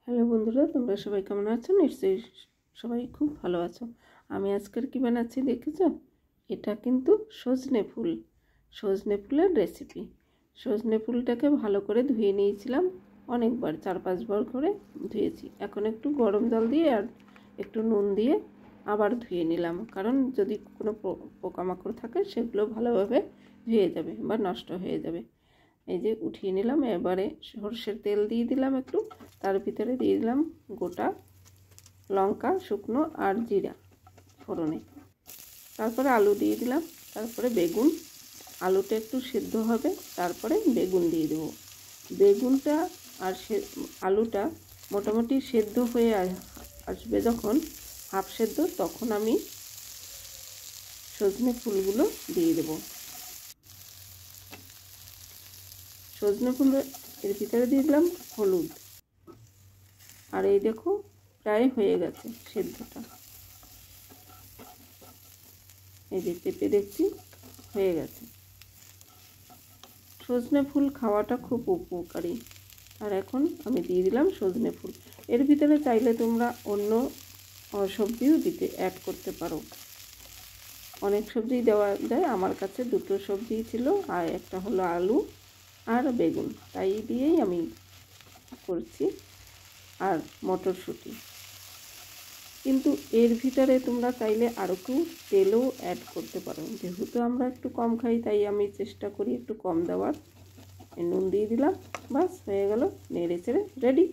Hello বন্ধুরা, তোমরা সবাই কেমন আছো? নিশ্চয়ই সবাই খুব ভালো আছো। আমি আজকের কি বানাচ্ছি দেখেছো? এটা কিন্তু সজনে ফুলের রেসিপি। সজনে ফুলটাকে ভালো করে ধুয়ে নিয়েছিলাম, অনেকবার 4-5 বার করে ধুয়েছি। এখন একটু গরম জল দিয়ে আর একটু নুন দিয়ে আবার ধুয়ে নিলাম, কারণ যদি কোনো পোকামাকড় থাকে সেগুলো ভালোভাবে ধুয়ে যাবে বা নষ্ট হয়ে যাবে। এই যে উঠিয়ে নিলাম। এবারে সরষের তেল দিয়ে দিলাম একটু, তার ভিতরে দিয়ে দিলাম গোটা লঙ্কা শুকনো আর জিরা ফোড়নে, তারপরে আলু দিয়ে দিলাম, তারপরে বেগুন। আলুটা একটু সেদ্ধ হবে, তারপরে বেগুন দিয়ে দেবো। বেগুনটা আর আলুটা মোটামুটি সেদ্ধ হয়ে আসবে যখন, হাফ সেদ্ধ, তখন আমি সজনে ফুলগুলো দিয়ে দেবো। সজনে ফুল এর ভিতরে দিয়ে দিলাম হলুদ, আর এই দেখো প্রায় হয়ে গেছে সেদ্ধটা। এই যে চেপে দেখছি হয়ে গেছে। সজনে ফুল খাওয়াটা খুব উপকারী। আর এখন আমি দিয়ে দিলাম সজনে ফুল। এর ভিতরে চাইলে তোমরা অন্য সবজিও অ্যাড করতে পারো, অনেক সবজি দেওয়া যায়। আমার কাছে দুটো সবজি ছিল, আর একটা হলো আলু আর বেগুন, তাই দিয়েই আমি করছি, আর মটরশুঁটি। কিন্তু এর ভিতরে তোমরা চাইলে আরও একটু তেলও অ্যাড করতে পারো। যেহেতু আমরা একটু কম খাই, তাই আমি চেষ্টা করি একটু কম দেওয়ার। নুন দিয়ে দিলাম, বাস হয়ে গেল, নেড়ে চেড়ে রেডি।